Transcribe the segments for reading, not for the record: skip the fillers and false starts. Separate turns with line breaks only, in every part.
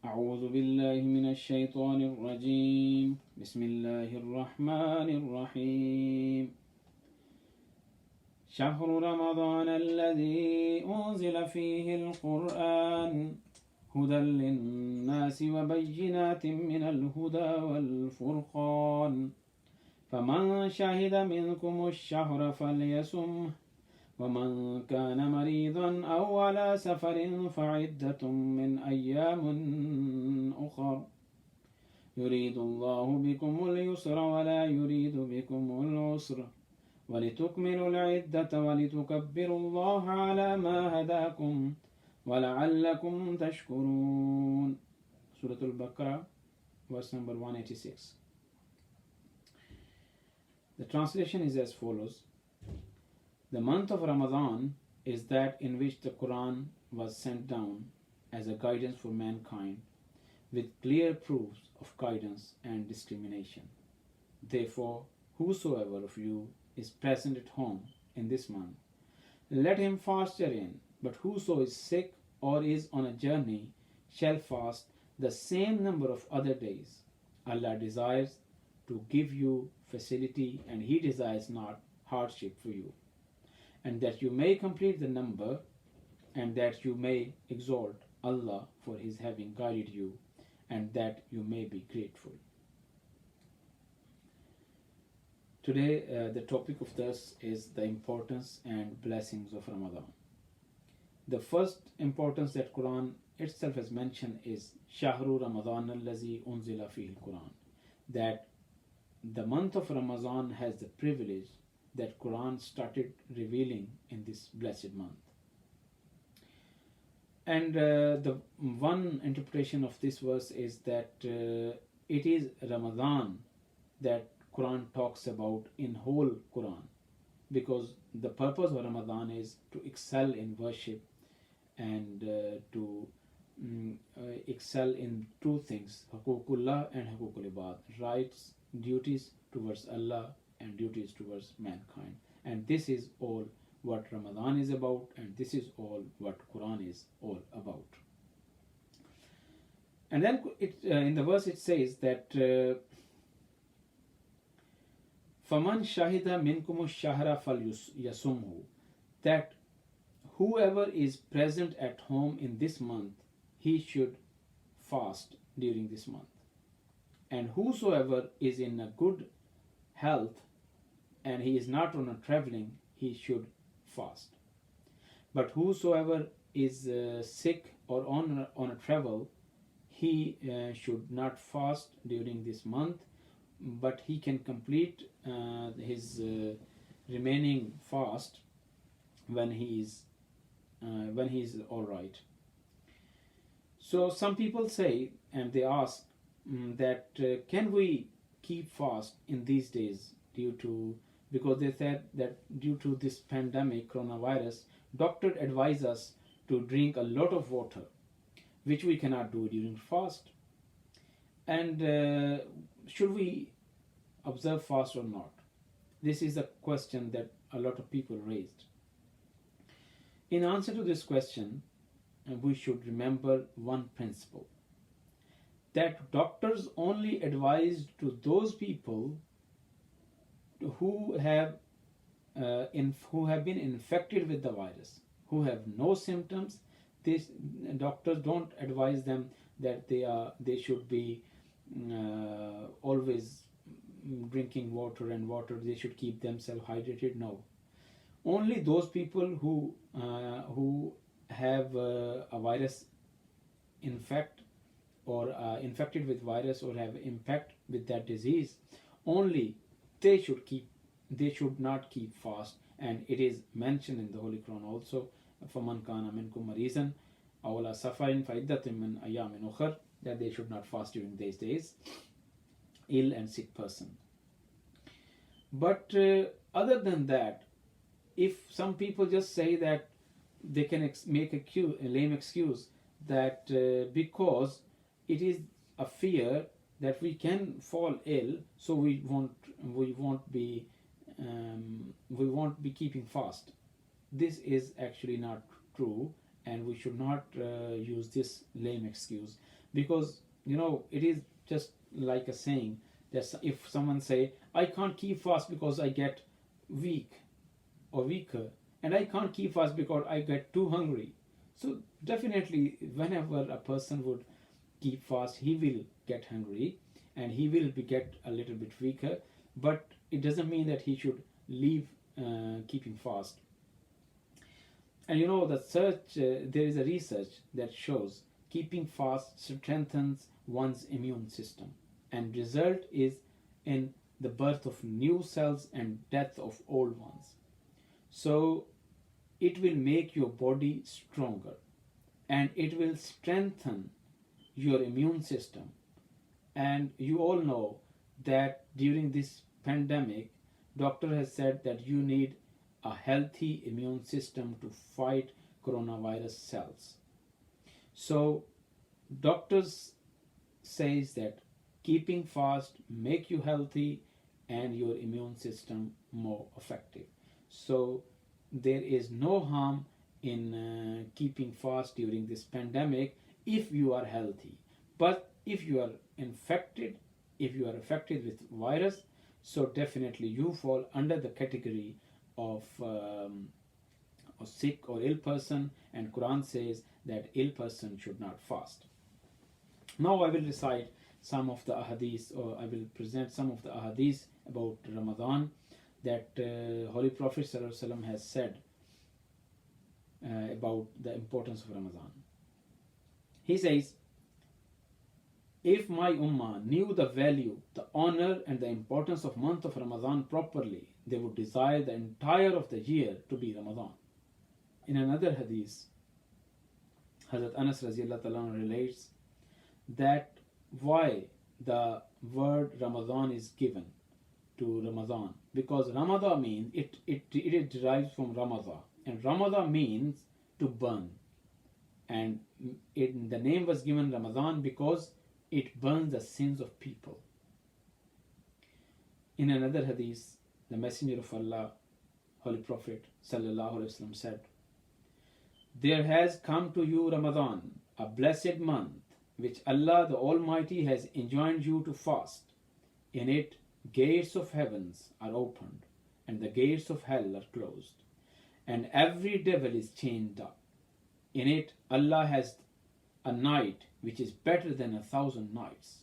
أعوذ بالله من الشيطان الرجيم بسم الله الرحمن الرحيم شهر رمضان الذي أنزل فيه القرآن هدى للناس وبينات من الهدى والفرقان فمن شهد منكم الشهر فليصمه ومن كان مريضا أو على سفر فعدة من أيام أخر يريد الله بكم اليسر ولا يريد بكم العسر ولتكملوا العدة ولتكبروا الله على ما هداكم ولعلكم تشكرون. Surah Al-Baqarah, verse number 186. The translation is as follows. The month of Ramadan is that in which the Quran was sent down as a guidance for mankind with clear proofs of guidance and discrimination. Therefore, whosoever of you is present at home in this month, let him fast therein, but whoso is sick or is on a journey shall fast the same number of other days. Allah desires to give you facility and He desires not hardship for you, and that you may complete the number, and that you may exalt Allah for His having guided you, and that you may be grateful. Today, the topic of this is the importance and blessings of Ramadan. The first importance that Quran itself has mentioned is Shahru Ramadan allazi unzila fihi al-Quran, that the month of Ramadan has the privilege that Quran started revealing in this blessed month. And the one interpretation of this verse is that it is Ramadan that Quran talks about in whole Quran, because the purpose of Ramadan is to excel in worship and to excel in two things, Huququllah and Huququl Ibad, rights, duties towards Allah and duties towards mankind. And this is all what Ramadan is about, and this is all what Quran is all about. And then in the verse it says that فَمَنْ شَهِدَ مِنْكُمُ الشَّهْرَ فَلْيَصُمْهُ, that whoever is present at home in this month, he should fast during this month. And whosoever is in a good health and he is not on a traveling, he should fast. But whosoever is sick or on a travel, he should not fast during this month, but he can complete his remaining fast when he is all right. So some people say, and they ask that can we keep fast in these days because they said that due to this pandemic, coronavirus, doctor advise us to drink a lot of water, which we cannot do during fast. And should we observe fast or not? This is a question that a lot of people raised. In answer to this question, we should remember one principle, that doctors only advise to those people who have been infected with the virus, who have no symptoms. These doctors don't advise them that they should be always drinking water, they should keep themselves hydrated. No, only those people who have a virus infected with virus or have impact with that disease, only they should not keep fast. And it is mentioned in the Holy Quran also, فَمَنْ كَانَ مِنْكُمْ مَرِيضًا أَوْ عَلَى سَفَرٍ فَعِدَّةٌ مِنْ أَيَّامٍ أُخَرَ, that they should not fast during these days, ill and sick person. But other than that, if some people just say that they can make a lame excuse that because it is a fear that we can fall ill, so we won't be keeping fast. This is actually not true, and we should not use this lame excuse, because it is just like a saying that if someone say, I can't keep fast because I get weak or weaker, and I can't keep fast because I get too hungry. So definitely whenever a person would keep fast, he will get hungry and he will get a little bit weaker, but it doesn't mean that he should leave keeping fast. And the there is a research that shows keeping fast strengthens one's immune system, and result is in the birth of new cells and death of old ones. So it will make your body stronger, and it will strengthen your immune system. And you all know that during this pandemic, doctor has said that you need a healthy immune system to fight coronavirus cells. So doctors says that keeping fast make you healthy and your immune system more effective. So there is no harm in keeping fast during this pandemic if you are healthy. But if you are infected, if you are affected with virus, so definitely you fall under the category of a sick or ill person, and Quran says that ill person should not fast. Now I will recite some of the ahadith, or I will present some of the ahadith about Ramadan that Holy Prophet ﷺ has said about the importance of Ramadan. He says, if my ummah knew the value, the honor and the importance of month of Ramadan properly, they would desire the entire of the year to be Ramadan. In another hadith, Hazrat Anas radiallahu ta'ala relates that why the word Ramadan is given to Ramadan, because Ramadan means it derives from Ramadan, and Ramadan means to burn, and the name was given Ramadan because it burns the sins of people. In another hadith, the Messenger of Allah, Holy Prophet sallallahu alaihi wasallam said, there has come to you Ramadan, a blessed month, which Allah the Almighty has enjoined you to fast. In it, gates of heavens are opened, and the gates of hell are closed, and every devil is chained up. In it, Allah has a night which is better than 1,000 nights.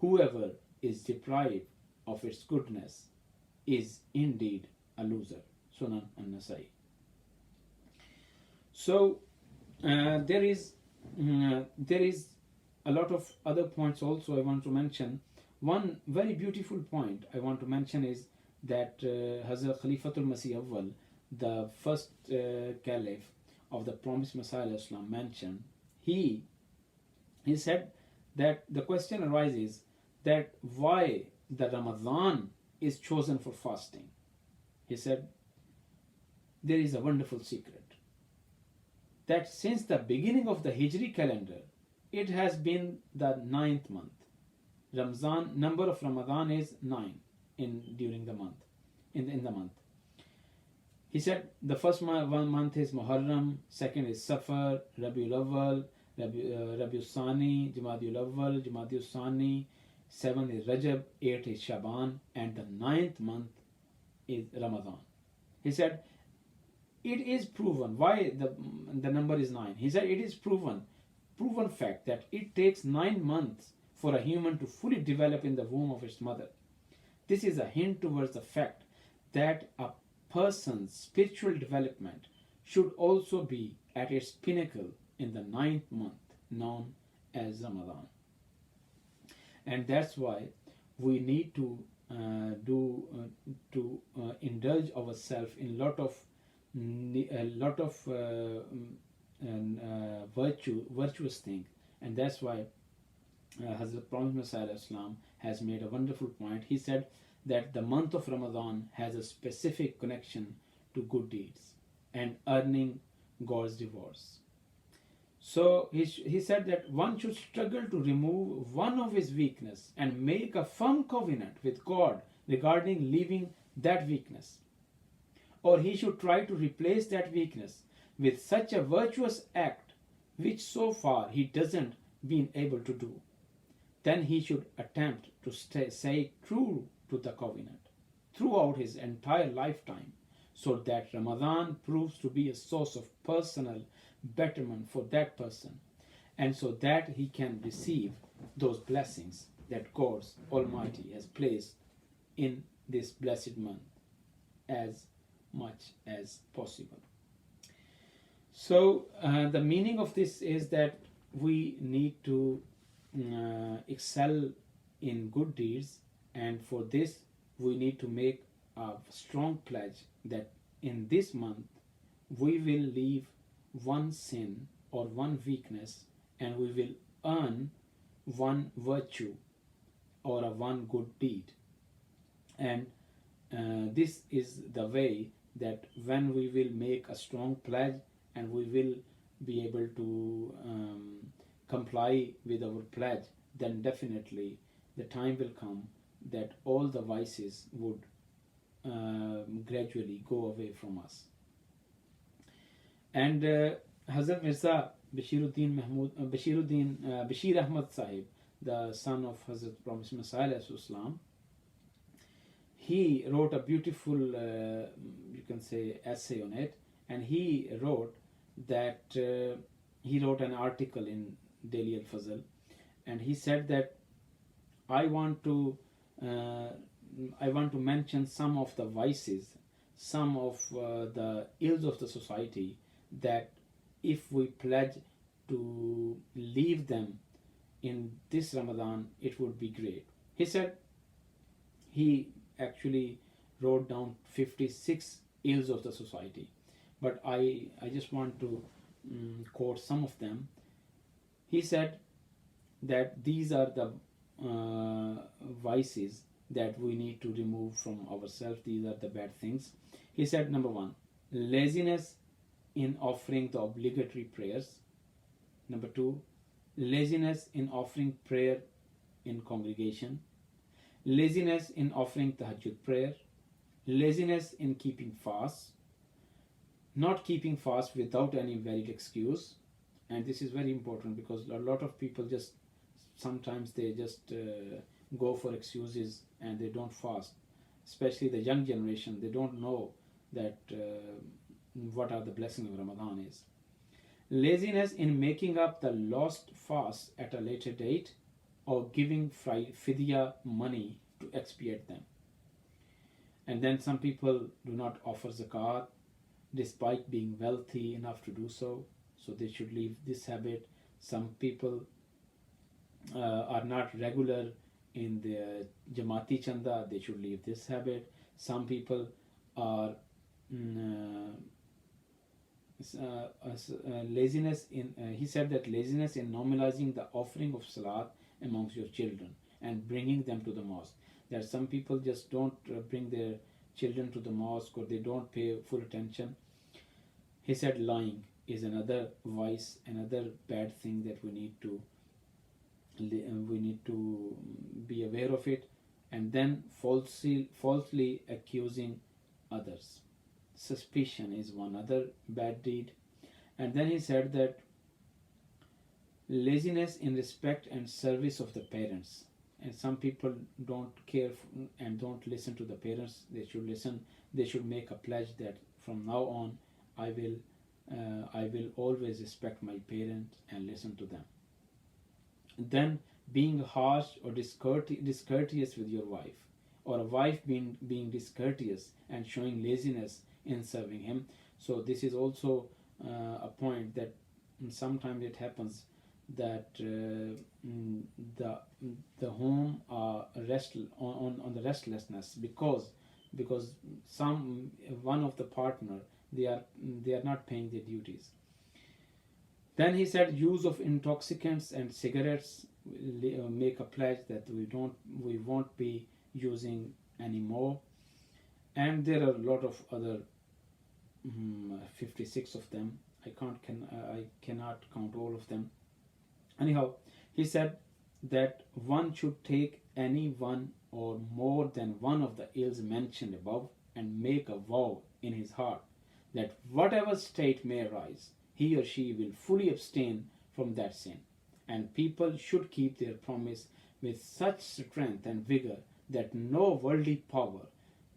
Whoever is deprived of its goodness is indeed a loser. Sunan an-Nasai. So there is a lot of other points also I want to mention. One very beautiful point I want to mention is that Hazrat Khalifatul Masih Awwal, the first caliph of the promised Messiah Islam, mentioned, he said that the question arises that why the Ramadan is chosen for fasting. He said there is a wonderful secret, that since the beginning of the Hijri calendar, it has been the 9th month. Ramzan, number of Ramadan is 9 during the month, in the month. He said the first one month is Muharram, second is Safar, Rabiul Awwal, Rabiul Sani, Jamadiul Awwal, Jamadiul Sani, 7 is Rajab, 8 is Shaban, and the 9th month is Ramadan. He said it is proven why the number is 9. He said it is proven fact that it takes 9 months for a human to fully develop in the womb of its mother. This is a hint towards the fact that a person's spiritual development should also be at its pinnacle in the 9th month, known as Ramadan. And that's why we need to indulge ourselves in a lot of virtuous thing, and that's why Hazrat Prophet Messiah Islam has made a wonderful point. He said that the month of Ramadan has a specific connection to good deeds and earning God's rewards. So he said that one should struggle to remove one of his weakness and make a firm covenant with God regarding leaving that weakness. Or he should try to replace that weakness with such a virtuous act which so far he doesn't been able to do, then he should attempt to stay true to the covenant throughout his entire lifetime, so that Ramadan proves to be a source of personal betterment for that person, and so that he can receive those blessings that God Almighty has placed in this blessed month as much as possible. So, the meaning of this is that we need to excel in good deeds, and for this, we need to make a strong pledge that in this month we will leave one sin or one weakness, and we will earn one virtue or a one good deed. And this is the way that when we will make a strong pledge and we will be able to comply with our pledge, then definitely the time will come that all the vices would gradually go away from us. And Hazrat Mirza Bashir Ahmad Sahib, the son of Hazrat Promised Messiah Islam, he wrote a beautiful, you can say, essay on it, and he wrote that he wrote an article in Daily Al Fazl, and he said that I want to mention some of the vices, some of the ills of the society, that if we pledge to leave them in this Ramadan, it would be great. He said he actually wrote down 56 ills of the society, but I just want to quote some of them. He said that these are the vices that we need to remove from ourselves. These are the bad things. He said, number one, laziness in offering the obligatory prayers. Number two, laziness in offering prayer in congregation. Laziness in offering tahajjud prayer. Laziness in keeping fast. Not keeping fast without any valid excuse. And this is very important, because a lot of people just sometimes they just go for excuses and they don't fast. Especially the young generation, they don't know that what are the blessings of Ramadan is. Laziness in making up the lost fast at a later date, or giving fidya money to expiate them. And then some people do not offer zakat despite being wealthy enough to do so, so they should leave this habit. Some people are not regular in the Jamaati Chanda, they should leave this habit. Some people are laziness in, he said that laziness in normalizing the offering of salat amongst your children and bringing them to the mosque. There are some people just don't bring their children to the mosque, or they don't pay full attention. He said lying is another vice, another bad thing that we need to be aware of it. And then falsely accusing others. Suspicion is one other bad deed. And then he said that laziness in respect and service of the parents. And some people don't care and don't listen to the parents. They should listen. They should make a pledge that from now on I will always respect my parents and listen to them. Then being harsh or discourteous with your wife, or a wife being discourteous and showing laziness in serving him. So this is also a point that sometimes it happens that the home rest on the restlessness because one of the partner they are not paying their duties. Then he said use of intoxicants and cigarettes. Make a pledge that we won't be using anymore. And there are a lot of other 56 of them. I cannot count all of them. Anyhow, he said that one should take any one or more than one of the ills mentioned above and make a vow in his heart that whatever state may arise, he or she will fully abstain from that sin. and people should keep their promise with such strength and vigor that no worldly power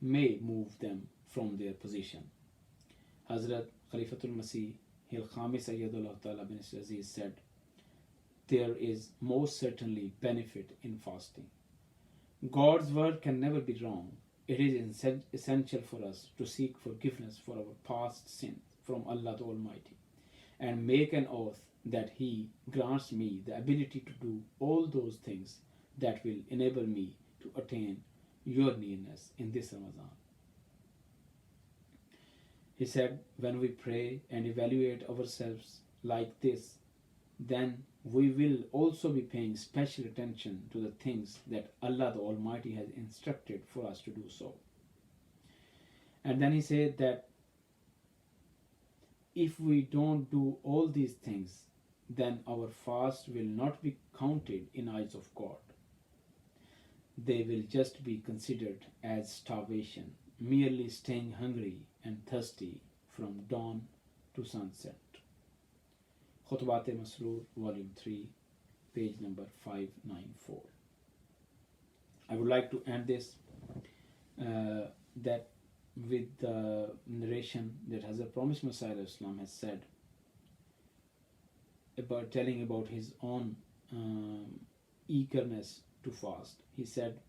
may move them from their position. Hazrat Khalifatul Masih al-Khamis Ayyadullah Ta'ala bin Aziz said, there is most certainly benefit in fasting. God's word can never be wrong. It is essential for us to seek forgiveness for our past sins from Allah the Almighty and make an oath that He grants me the ability to do all those things that will enable me to attain your nearness in this Ramadan. He said, when we pray and evaluate ourselves like this, then we will also be paying special attention to the things that Allah the Almighty has instructed for us to do so. And then he said that if we don't do all these things, then our fast will not be counted in eyes of God. They will just be considered as starvation, merely staying hungry and thirsty from dawn to sunset. Khutbat-e-Masroor, Volume 3, page number 594. I would like to end this that with the narration that Hazrat Promised Messiah Islam has said about telling about his own eagerness to fast. He said,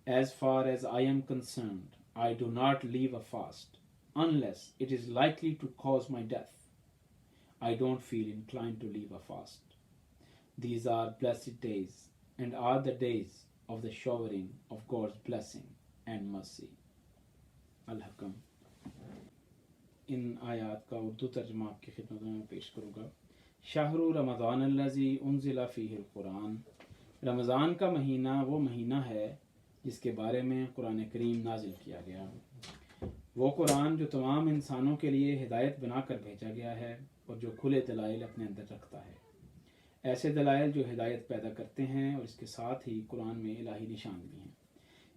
as far as I am concerned, I do not leave a fast unless it is likely to cause my death. I don't feel inclined to leave a fast. These are blessed days and are the days of the showering of God's blessing and mercy. Al-Hakam. इन आयात का उर्दू तर्जमा आपकी खिदमत में पेश करूँगा. शाहरु रमज़ान अल्लज़ी उन्ज़िला फ़ीहिल कुरान. रमज़ान का महीना वो महीना है जिसके बारे में कुरान करीम नाजिल किया गया. वो कुरान जो तमाम इंसानों के लिए हिदायत बनाकर भेजा गया है और जो खुले दलाइल अपने अंदर रखता है. ऐसे दलाइल जो हिदायत पैदा करते हैं और इसके साथ ही कुरान में इलाही निशान भी हैं.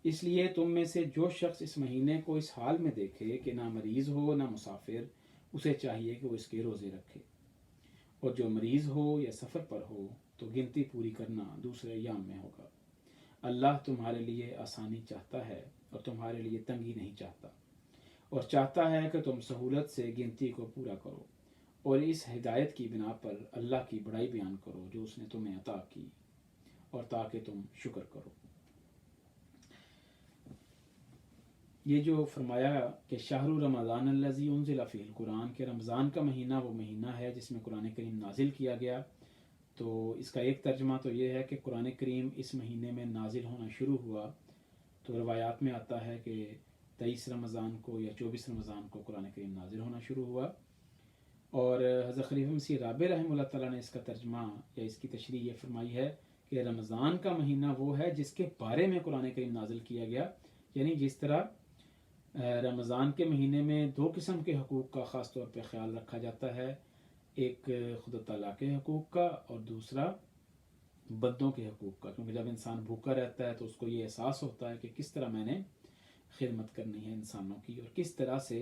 इसलिए तुम में से जो शख्स इस महीने को इस हाल में देखे कि ना मरीज़ हो ना मुसाफिर, उसे चाहिए कि वो इसके रोज़े रखे. और जो मरीज़ हो या सफ़र पर हो तो गिनती पूरी करना दूसरे अय्याम में होगा. अल्लाह तुम्हारे लिए आसानी चाहता है और तुम्हारे लिए तंगी नहीं चाहता, और चाहता है कि तुम सहूलत से गिनती को पूरा करो और इस हिदायत की बिना पर अल्लाह की बड़ाई बयान करो जो उसने तुम्हें अता की, और ताकि तुम शुक्र करो. ये जो फरमाया कि शाहरु रमज़ान अल्लज़ी उन्ज़िला फ़ीहिल कुरान, के रमज़ान का महीना वो महीना है जिसमें कुरान करीम नाजिल किया गया. तो इसका एक तर्जमा तो ये है कि कुरान करीम इस महीने में नाजिल होना शुरू हुआ. तो रवायात में आता है कि 23 रमज़ान को या 24 रमज़ान को कुरान करीम नाजिल होना शुरू हुआ. और हज़रत खलीफा मसीह राबी रहमतुल्लाह तआला ने इसका तर्जमा या इसकी तशरीह ये फरमाई है कि रमज़ान का महीना वो है जिसके बारे में कुरान करीम नाजिल किया गया. यानी जिस तरह रमज़ान के महीने में दो किस्म के हकूक़ का ख़ास तौर पे ख्याल रखा जाता है, एक खुदा ताला के हकूक़ का और दूसरा बंदों के हकूक़ का. क्योंकि जब इंसान भूखा रहता है तो उसको ये एहसास होता है कि किस तरह मैंने खिदमत करनी है इंसानों की, और किस तरह से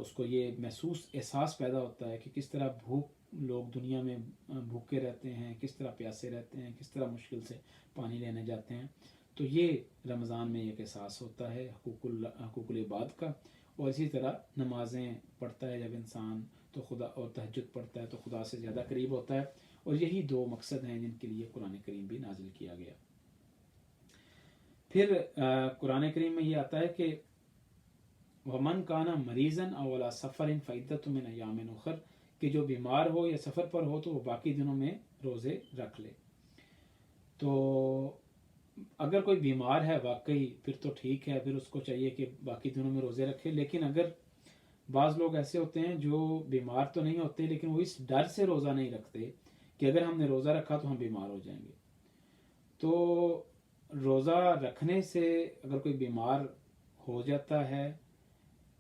उसको ये महसूस एहसास पैदा होता है कि किस तरह भूख लोग दुनिया में भूखे रहते हैं, किस तरह प्यासे रहते हैं, किस तरह मुश्किल से पानी लेने जाते हैं. तो ये रमज़ान में एक एहसास होता है हकूकुल इबाद का. और इसी तरह नमाज़ें पढ़ता है जब इंसान तो खुदा, और तहज्जुद पढ़ता है तो खुदा से ज़्यादा करीब होता है. और यही दो मकसद हैं जिनके लिए कुरान करीम भी नाजिल किया गया. फिर कुरान करीम में ये आता है कि वमन काना मरीज़न अव अला सफ़रिन फ़इद्दतुम मिन अय्यामिन उख़र, कि जो बीमार हो या सफ़र पर हो तो वो बाकी दिनों में रोज़े रख ले. तो अगर कोई बीमार है वाकई फिर तो ठीक है, फिर उसको चाहिए कि बाकी दिनों में रोज़े रखे. लेकिन अगर बाज़ लोग ऐसे होते हैं जो बीमार तो नहीं होते लेकिन वो इस डर से रोज़ा नहीं रखते कि अगर हमने रोज़ा रखा तो हम बीमार हो जाएंगे. तो रोज़ा रखने से अगर कोई बीमार हो जाता है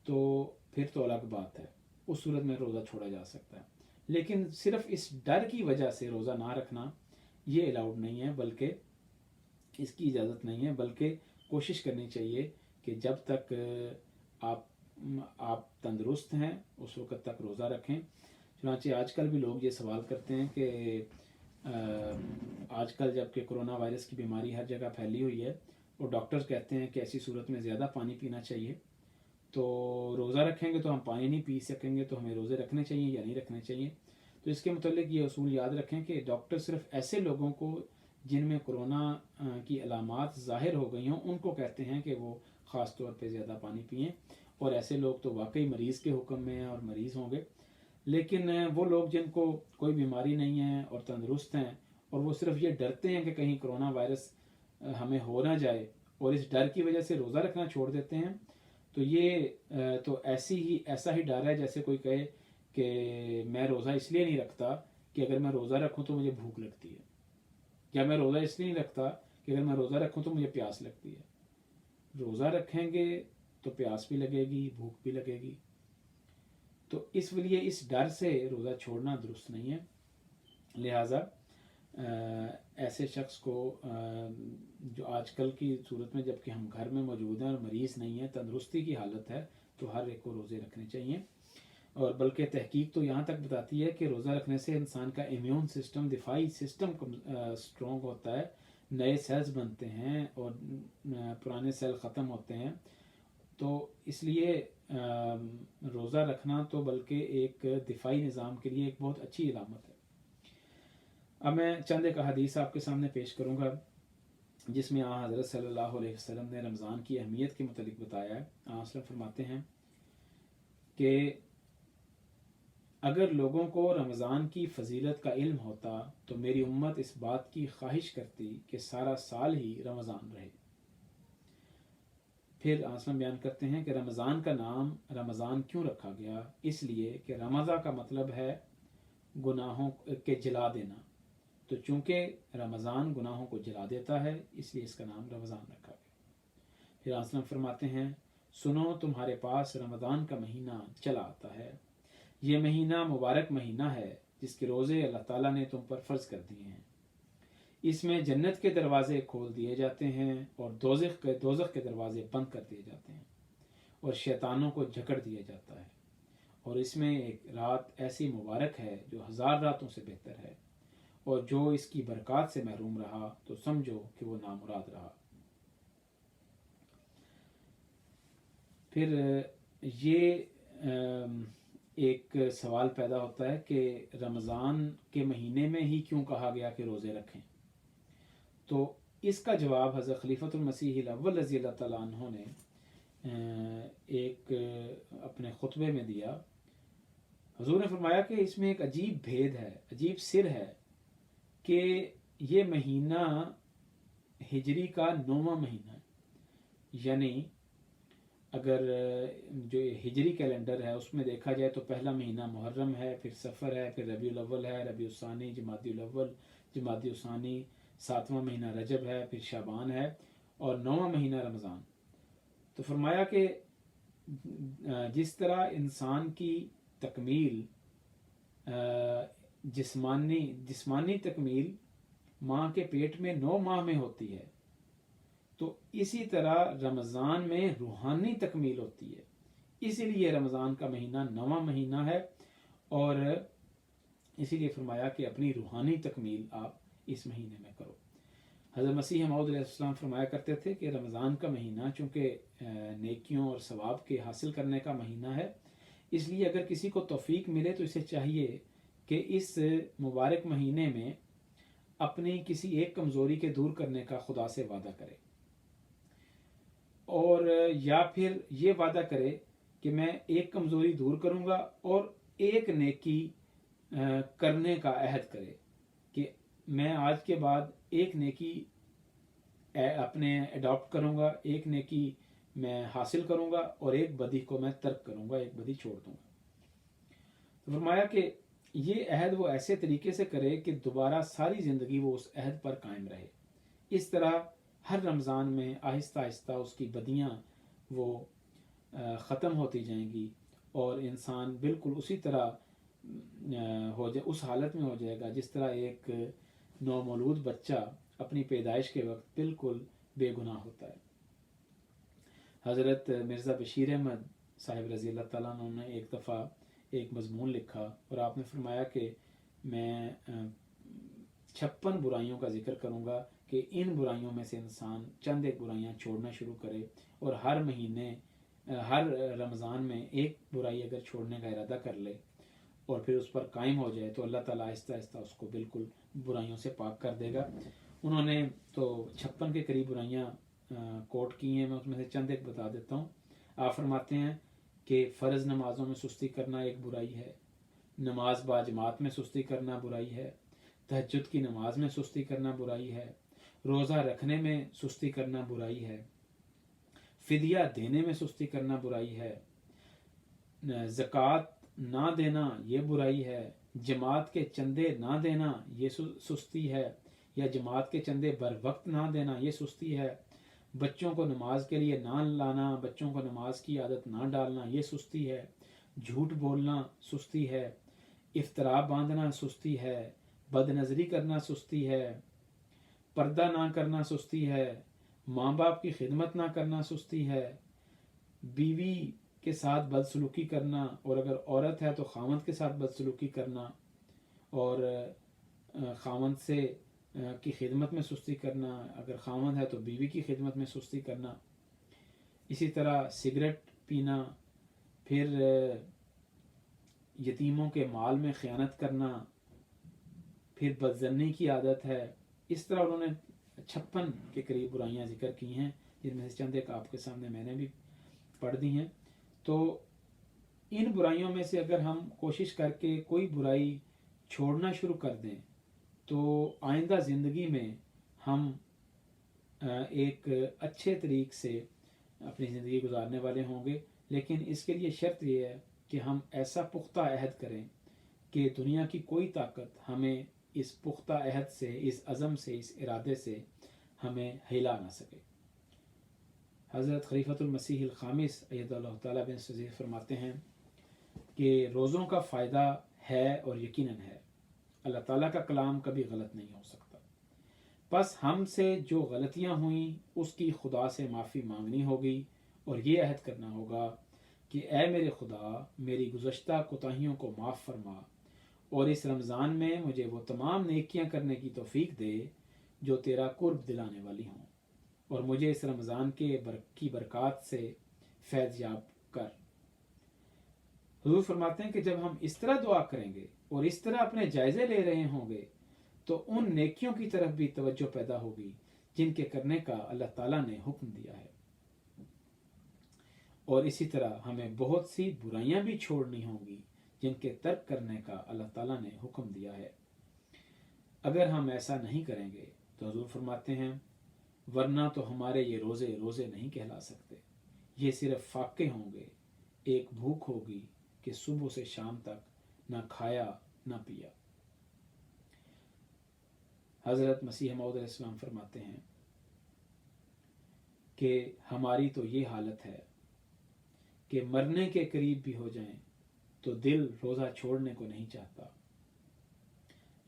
तो फिर तो अलग बात है, उस सूरत में रोज़ा छोड़ा जा सकता है. लेकिन सिर्फ इस डर की वजह से रोज़ा ना रखना ये अलाउड नहीं है, बल्कि इसकी इजाज़त नहीं है. बल्कि कोशिश करनी चाहिए कि जब तक आप तंदुरुस्त हैं उस वक़्त तक रोज़ा रखें. چنانچہ آج کل بھی لوگ یہ سوال کرتے ہیں کہ آج کل جب کہ کرونا وائرس کی بیماری ہر جگہ پھیلی ہوئی ہے اور ڈاکٹرز کہتے ہیں کہ ایسی صورت میں زیادہ پانی پینا چاہیے، تو روزہ رکھیں گے تو ہم پانی نہیں پی سکیں گے، تو ہمیں روزے رکھنے چاہیے یا نہیں رکھنے چاہیے؟ تو اس کے متعلق یہ اصول یاد رکھیں کہ ڈاکٹر صرف ایسے لوگوں کو جن میں کرونا کی علامات ظاہر ہو گئی ہوں ان کو کہتے ہیں کہ وہ خاص طور پہ زیادہ پانی پئیں، اور ایسے لوگ تو واقعی مریض کے حکم میں ہیں اور مریض ہوں گے۔ لیکن وہ لوگ جن کو کوئی بیماری نہیں ہے اور تندرست ہیں، اور وہ صرف یہ ڈرتے ہیں کہ کہیں کرونا وائرس ہمیں ہو نہ جائے، اور اس ڈر کی وجہ سے روزہ رکھنا چھوڑ دیتے ہیں، تو یہ تو ایسا ہی ڈر ہے جیسے کوئی کہے کہ میں روزہ اس لیے نہیں رکھتا کہ اگر میں روزہ رکھوں تو مجھے بھوک لگتی ہے، یا میں روزہ اس لیے نہیں رکھتا کہ اگر میں روزہ رکھوں تو مجھے پیاس لگتی ہے۔ روزہ رکھیں گے تو پیاس بھی لگے گی، بھوک بھی لگے گی، تو اس لیے اس ڈر سے روزہ چھوڑنا درست نہیں ہے۔ لہٰذا ایسے شخص کو جو آج کل کی صورت میں جب کہ ہم گھر میں موجود ہیں اور مریض نہیں ہیں، تندرستی کی حالت ہے، تو ہر ایک کو روزے رکھنے چاہیے۔ اور بلکہ تحقیق تو یہاں تک بتاتی ہے کہ روزہ رکھنے سے انسان کا امیون سسٹم، دفاعی سسٹم اسٹرانگ ہوتا ہے، نئے سیلز بنتے ہیں اور پرانے سیل ختم ہوتے ہیں۔ تو اس لیے روزہ رکھنا تو بلکہ ایک دفاعی نظام کے لیے ایک بہت اچھی علامت ہے۔ اب میں چند ایک احادیث آپ کے سامنے پیش کروں گا جس میں حضرت صلی اللہ علیہ وسلم نے رمضان کی اہمیت کے متعلق بتایا ہے۔ آپ فرماتے ہیں کہ اگر لوگوں کو رمضان کی فضیلت کا علم ہوتا تو میری امت اس بات کی خواہش کرتی کہ سارا سال ہی رمضان رہے۔ پھر آسلم بیان کرتے ہیں کہ رمضان کا نام رمضان کیوں رکھا گیا؟ اس لیے کہ رمضان کا مطلب ہے گناہوں کے جلا دینا، تو چونکہ رمضان گناہوں کو جلا دیتا ہے اس لیے اس کا نام رمضان رکھا گیا۔ پھر آسلم فرماتے ہیں سنو تمہارے پاس رمضان کا مہینہ چلا آتا ہے، یہ مہینہ مبارک مہینہ ہے جس کے روزے اللہ تعالیٰ نے تم پر فرض کر دیے ہیں۔ اس میں جنت کے دروازے کھول دیے جاتے ہیں اور دوزخ کے دروازے بند کر دیے جاتے ہیں اور شیطانوں کو جکڑ دیا جاتا ہے، اور اس میں ایک رات ایسی مبارک ہے جو 1000 راتوں سے بہتر ہے، اور جو اس کی برکات سے محروم رہا تو سمجھو کہ وہ نامراد رہا۔ پھر یہ ایک سوال پیدا ہوتا ہے کہ رمضان کے مہینے میں ہی کیوں کہا گیا کہ روزے رکھیں؟ تو اس کا جواب حضرت خلیفۃ المسیح الاول رضی اللہ تعالیٰ عنہ نے ایک اپنے خطبے میں دیا۔ حضور نے فرمایا کہ اس میں ایک عجیب بھید ہے، عجیب سر ہے کہ یہ مہینہ ہجری کا 9واں مہینہ ہے، یعنی اگر جو ہجری کیلنڈر ہے اس میں دیکھا جائے تو پہلا مہینہ محرم ہے، پھر صفر ہے، پھر ربیع الاول ہے، ربیع الثانی، جمادی الاول، جمادی الثانی، 7واں مہینہ رجب ہے، پھر شعبان ہے، اور 9واں مہینہ رمضان۔ تو فرمایا کہ جس طرح انسان کی تکمیل جسمانی تکمیل ماں کے پیٹ میں 9 ماہ میں ہوتی ہے، تو اسی طرح رمضان میں روحانی تکمیل ہوتی ہے، اسی لیے رمضان کا مہینہ 9واں مہینہ ہے، اور اسی لیے فرمایا کہ اپنی روحانی تکمیل آپ اس مہینے میں کرو۔ حضرت مسیح موعود علیہ السلام فرمایا کرتے تھے کہ رمضان کا مہینہ چونکہ نیکیوں اور ثواب کے حاصل کرنے کا مہینہ ہے، اس لیے اگر کسی کو توفیق ملے تو اسے چاہیے کہ اس مبارک مہینے میں اپنی کسی ایک کمزوری کے دور کرنے کا خدا سے وعدہ کرے، اور یا پھر یہ وعدہ کرے کہ میں ایک کمزوری دور کروں گا اور ایک نیکی کرنے کا عہد کرے کہ میں آج کے بعد ایک نیکی اپنے اڈاپٹ کروں گا، ایک نیکی میں حاصل کروں گا اور ایک بدی کو میں ترک کروں گا، ایک بدی چھوڑ دوں گا۔ تو فرمایا کہ یہ عہد وہ ایسے طریقے سے کرے کہ دوبارہ ساری زندگی وہ اس عہد پر قائم رہے۔ اس طرح ہر رمضان میں آہستہ آہستہ اس کی بدیاں وہ ختم ہوتی جائیں گی، اور انسان بالکل اسی طرح اس حالت میں ہو جائے گا جس طرح ایک نومولود بچہ اپنی پیدائش کے وقت بالکل بے گناہ ہوتا ہے۔ حضرت مرزا بشیر احمد صاحب رضی اللہ تعالیٰ عنہ نے ایک دفعہ ایک مضمون لکھا اور آپ نے فرمایا کہ میں 56 برائیوں کا ذکر کروں گا کہ ان برائیوں میں سے انسان چند ایک برائیاں چھوڑنا شروع کرے، اور ہر مہینے ہر رمضان میں ایک برائی اگر چھوڑنے کا ارادہ کر لے اور پھر اس پر قائم ہو جائے تو اللہ تعالیٰ آہستہ آہستہ اس کو بالکل برائیوں سے پاک کر دے گا۔ انہوں نے تو 56 کے قریب برائیاں کوٹ کی ہیں، میں اس میں سے چند ایک بتا دیتا ہوں۔ آپ فرماتے ہیں کہ فرض نمازوں میں سستی کرنا ایک برائی ہے، نماز با جماعت میں سستی کرنا برائی ہے، تہجد کی نماز میں سستی کرنا برائی ہے، روزہ رکھنے میں سستی کرنا برائی ہے، فدیہ دینے میں سستی کرنا برائی ہے، زکوٰۃ نہ دینا یہ برائی ہے، جماعت کے چندے نہ دینا یہ سستی ہے، یا جماعت کے چندے بر وقت نہ دینا یہ سستی ہے، بچوں کو نماز کے لیے نہ لانا، بچوں کو نماز کی عادت نہ ڈالنا یہ سستی ہے، جھوٹ بولنا سستی ہے، افترا باندھنا سستی ہے، بد نظری کرنا سستی ہے، پردہ نہ کرنا سستی ہے، ماں باپ کی خدمت نہ کرنا سستی ہے، بیوی کے ساتھ بدسلوکی کرنا، اور اگر عورت ہے تو خاوند کے ساتھ بدسلوکی کرنا، اور خاوند سے کی خدمت میں سستی کرنا، اگر خاوند ہے تو بیوی کی خدمت میں سستی کرنا، اسی طرح سگریٹ پینا، پھر یتیموں کے مال میں خیانت کرنا، پھر بدظنی کی عادت ہے۔ اس طرح انہوں نے 56 کے قریب برائیاں ذکر کی ہیں، جن میں سے چند ایک آپ کے سامنے میں نے بھی پڑھ دی ہیں۔ تو ان برائیوں میں سے اگر ہم کوشش کر کے کوئی برائی چھوڑنا شروع کر دیں تو آئندہ زندگی میں ہم ایک اچھے طریق سے اپنی زندگی گزارنے والے ہوں گے، لیکن اس کے لیے شرط یہ ہے کہ ہم ایسا پختہ عہد کریں کہ دنیا کی کوئی طاقت ہمیں اس پختہ عہد سے، اس عزم سے، اس ارادے سے ہمیں ہلا نہ سکے۔ حضرت خلیفۃ المسیح الخامس اید اللہ تعالیٰ بن سزیر فرماتے ہیں کہ روزوں کا فائدہ ہے اور یقیناً ہے، اللہ تعالیٰ کا کلام کبھی غلط نہیں ہو سکتا، بس ہم سے جو غلطیاں ہوئیں اس کی خدا سے معافی مانگنی ہوگی اور یہ عہد کرنا ہوگا کہ اے میرے خدا میری گزشتہ کوتاہیوں کو معاف فرما، اور اس رمضان میں مجھے وہ تمام نیکیاں کرنے کی توفیق دے جو تیرا قرب دلانے والی ہوں، اور مجھے اس رمضان کی برکات سے فیض یاب کر۔ حضور فرماتے ہیں کہ جب ہم اس طرح دعا کریں گے اور اس طرح اپنے جائزے لے رہے ہوں گے تو ان نیکیوں کی طرف بھی توجہ پیدا ہوگی جن کے کرنے کا اللہ تعالیٰ نے حکم دیا ہے، اور اسی طرح ہمیں بہت سی برائیاں بھی چھوڑنی ہوں گی جن کے ترک کرنے کا اللہ تعالیٰ نے حکم دیا ہے۔ اگر ہم ایسا نہیں کریں گے تو حضور فرماتے ہیں ورنہ تو ہمارے یہ روزے نہیں کہلا سکتے، یہ صرف فاقے ہوں گے، ایک بھوک ہوگی کہ صبح سے شام تک نہ کھایا نہ پیا۔ حضرت مسیح موعود علیہ السلام فرماتے ہیں کہ ہماری تو یہ حالت ہے کہ مرنے کے قریب بھی ہو جائیں تو دل روزہ چھوڑنے کو نہیں چاہتا۔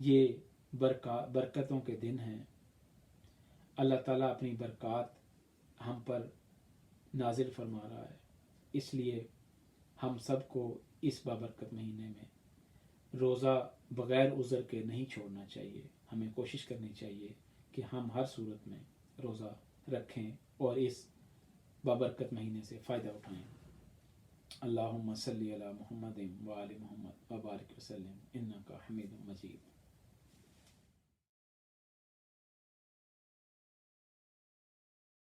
یہ برکتوں کے دن ہیں، اللہ تعالیٰ اپنی برکات ہم پر نازل فرما رہا ہے، اس لیے ہم سب کو اس بابرکت مہینے میں روزہ بغیر عذر کے نہیں چھوڑنا چاہیے۔ ہمیں کوشش کرنی چاہیے کہ ہم ہر صورت میں روزہ رکھیں اور اس بابرکت مہینے سے فائدہ اٹھائیں۔ اللہم صلی علی محمد وآل محمد وبارک وسلم انک حمید مجید۔